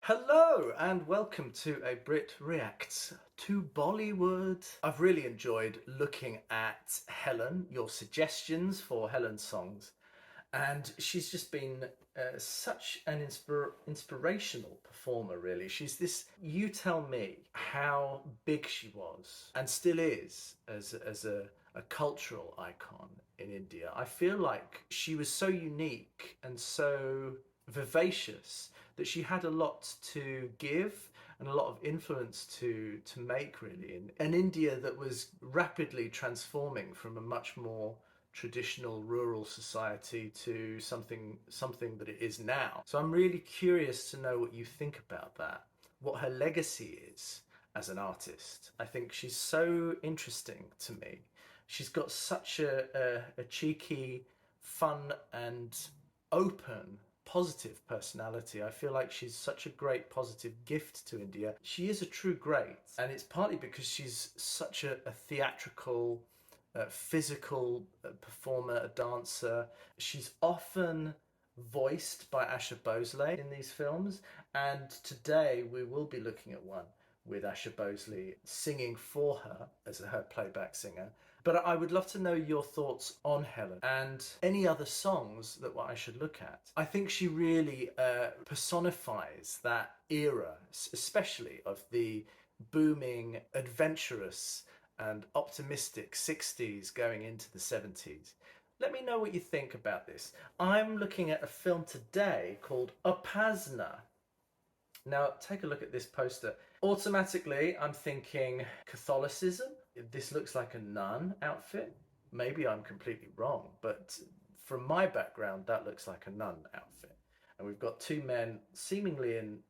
Hello and welcome to a Brit Reacts to Bollywood. I've really enjoyed looking at Helen, your suggestions for Helen's songs, and she's just been such an inspirational performer, really. She's this, you tell me how big she was and still is as a cultural icon in India. I feel like she was so unique and so vivacious that she had a lot to give and a lot of influence to make, really, in an India that was rapidly transforming from a much more traditional rural society to something that it is now. So I'm really curious to know what you think about that, what her legacy is as an artist. I think she's so interesting to me. She's got such a cheeky, fun and open, positive personality. I feel like she's such a great positive gift to India. She is a true great, and it's partly because she's such a theatrical, physical performer, a dancer. She's often voiced by ASHA BOSLE in these films, and today we will be looking at one with ASHA BOSLE singing for her as her playback singer. But I would love to know your thoughts on Helen and any other songs that I should look at. I think she really personifies that era, especially of the booming, adventurous and optimistic 60s going into the 70s. Let me know what you think about this. I'm looking at a film today called UPAASNA. Now, take a look at this poster. Automatically, I'm thinking Catholicism. This looks like a nun outfit. Maybe I'm completely wrong, but from my background, that looks like a nun outfit. And we've got two men seemingly in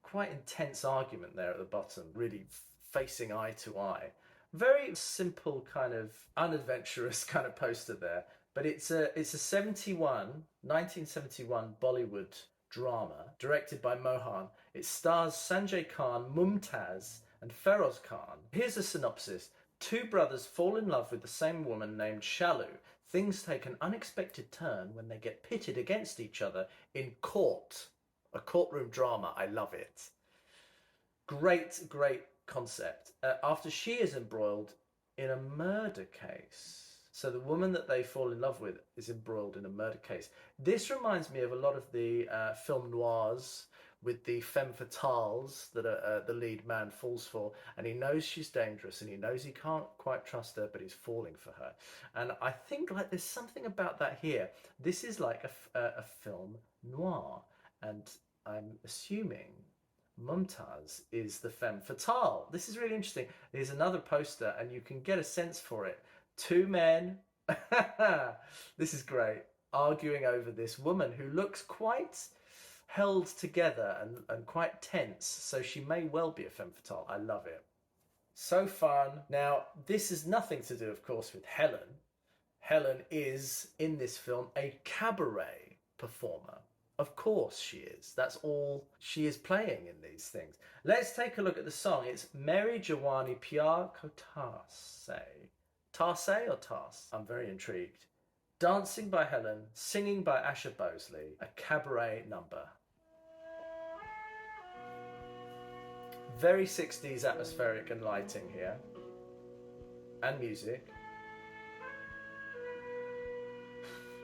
quite intense argument there at the bottom, really facing eye to eye. Very simple, kind of unadventurous kind of poster there, but it's a 1971 Bollywood drama directed by Mohan. It stars Sanjay Khan, Mumtaz and Feroz Khan. Here's a synopsis. Two brothers fall in love with the same woman named Shalu. Things take an unexpected turn when they get pitted against each other in court. A courtroom drama. I love it. Great concept. After she is embroiled in a murder case. So the woman that they fall in love with is embroiled in a murder case. This reminds me of a lot of the film noirs with the femme fatales that the lead man falls for, and he knows she's dangerous and he knows he can't quite trust her, but he's falling for her. And I think like there's something about that here. This is like a film noir, and I'm assuming Mumtaz is the femme fatale. This is really interesting. There's another poster and you can get a sense for it. Two men, this is great, arguing over this woman who looks quite held together and quite tense, so she may well be a femme fatale. I love it. So fun. Now, this has nothing to do, of course, with Helen. Helen is, in this film, a cabaret performer. Of course she is. That's all she is playing in these things. Let's take a look at the song. It's MERI JAWANI PYAR ko TARSE. TARSE or TARSE? I'm very intrigued. Dancing by Helen, singing by ASHA BOSLE, a cabaret number. Very 60s atmospheric and lighting here. And music.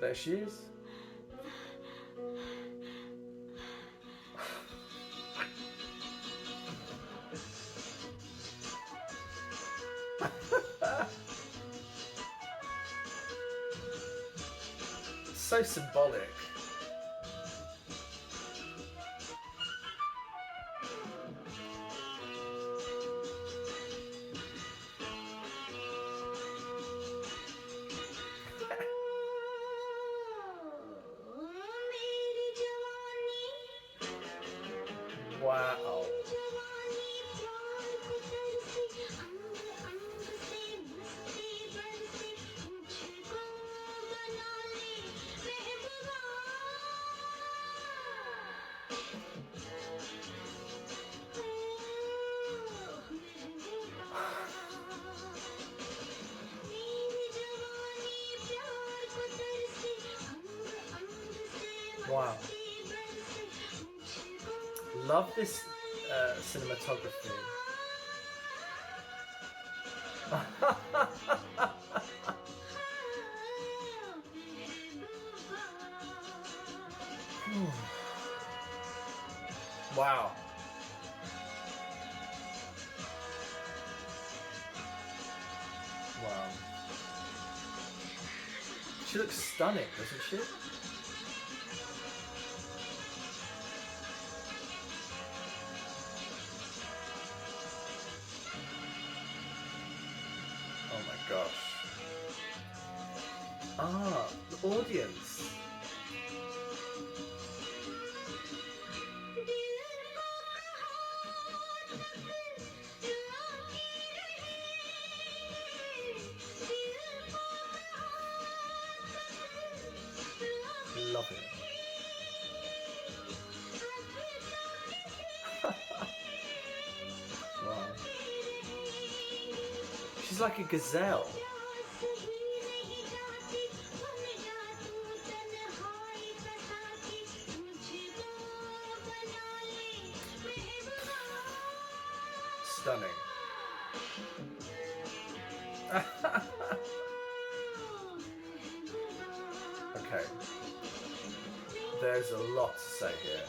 There she is. So symbolic. Wow. Wow. love this cinematography. Wow. Wow. She looks stunning, doesn't she? Oh my gosh. Ah, the audience. Love it. Wow. She's like a gazelle. Stunning. Okay. There's a lot to say here.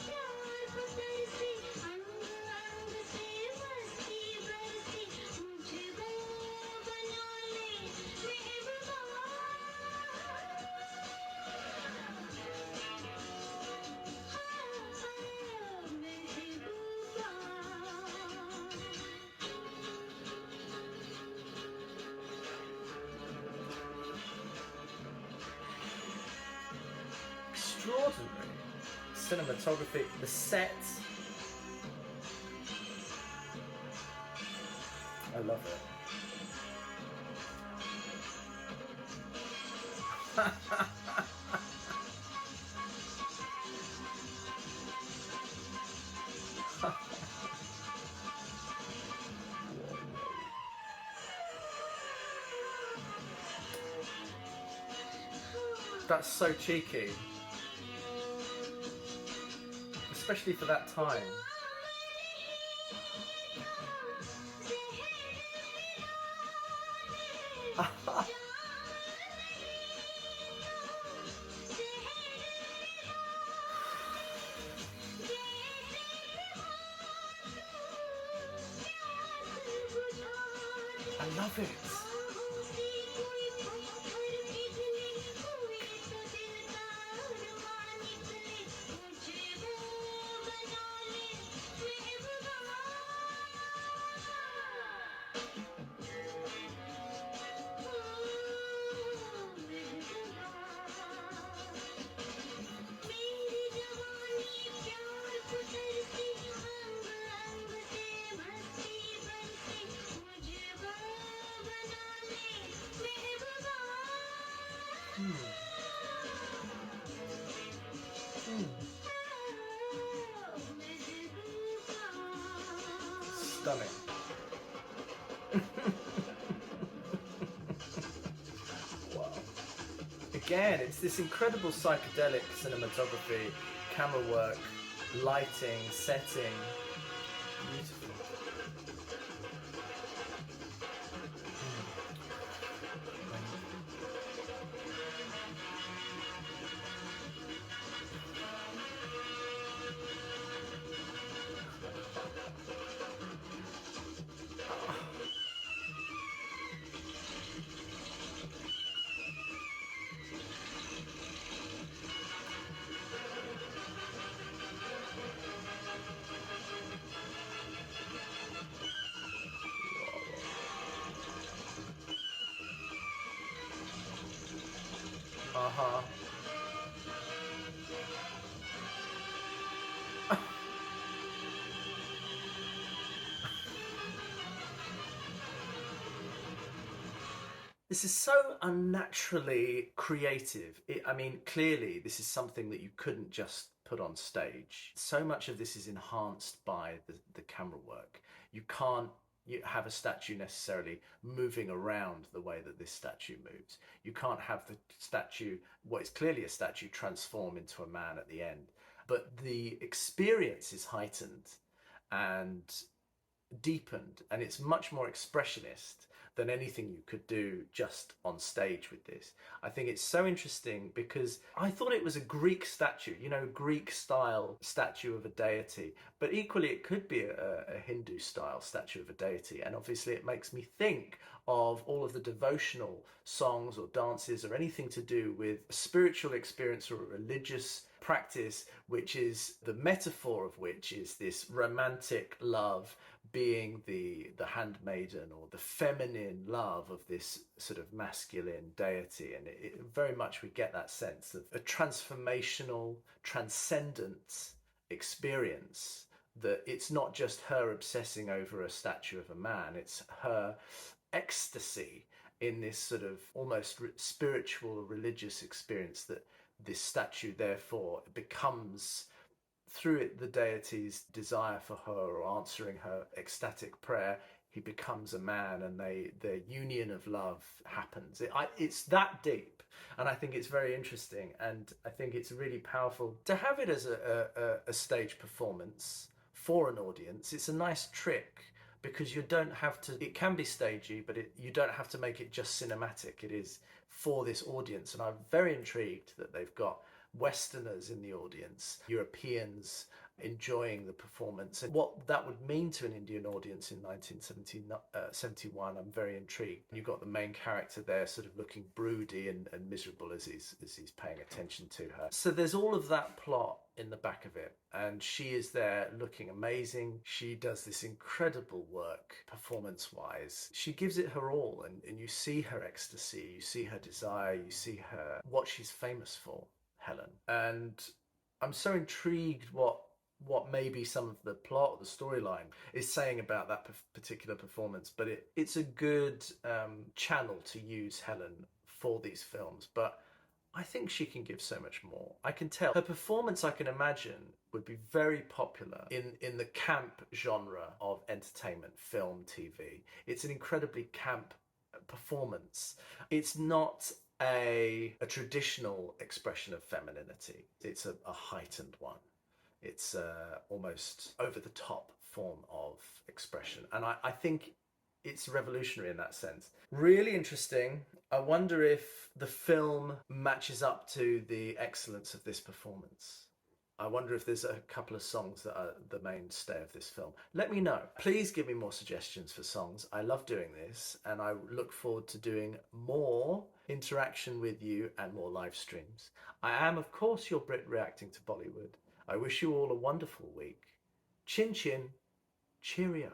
Extraordinary cinematography, the set. I love it. That's so cheeky. Especially for that time. I love it. Stunning. Wow. Again, it's this incredible psychedelic cinematography, camera work, lighting, setting. Beautiful. Uh-huh. This is so unnaturally creative. I mean, clearly, this is something that you couldn't just put on stage. So much of this is enhanced by the camera work. You can't have a statue necessarily moving around the way that this statue moves. You can't have the statue, what is clearly a statue, transform into a man at the end. but the experience is heightened and deepened, and it's much more expressionist than anything you could do just on stage with this. I think it's so interesting because I thought it was a Greek statue, you know, Greek style statue of a deity, but equally it could be a Hindu style statue of a deity. And obviously it makes me think of all of the devotional songs or dances or anything to do with a spiritual experience or a religious practice, which is the metaphor of which is this romantic love being the handmaiden or the feminine love of this sort of masculine deity. And very much we get that sense of a transformational, transcendent experience, that it's not just her obsessing over a statue of a man, it's her ecstasy in this sort of almost spiritual religious experience, that this statue therefore becomes, through it, the deity's desire for her or answering her ecstatic prayer, he becomes a man, and their union of love happens. It's that deep, and I think it's very interesting, and I think it's really powerful to have it as a stage performance for an audience. It's a nice trick because you don't have to, it can be stagey, but you don't have to make it just cinematic. It is for this audience, and I'm very intrigued that they've got Westerners in the audience, Europeans enjoying the performance, and what that would mean to an Indian audience in 1971. I'm very intrigued. You've got the main character there sort of looking broody and miserable as he's paying attention to her. So there's all of that plot in the back of it, and she is there looking amazing. She does this incredible work performance-wise. She gives it her all, and you see her ecstasy, you see her desire, you see her, what she's famous for, Helen. And I'm so intrigued what maybe some of the plot or the storyline is saying about that particular performance, but it's a good channel to use Helen for these films. But I think she can give so much more. I can tell her performance, I can imagine, would be very popular in the camp genre of entertainment, film, TV. It's an incredibly camp performance. It's not a traditional expression of femininity. It's a heightened one. It's almost over the top form of expression. And I think it's revolutionary in that sense. Really interesting. I wonder if the film matches up to the excellence of this performance. I wonder if there's a couple of songs that are the mainstay of this film. Let me know. Please give me more suggestions for songs. I love doing this, and I look forward to doing more interaction with you and more live streams. I am, of course, your Brit reacting to Bollywood. I wish you all a wonderful week. Chin chin, cheerio.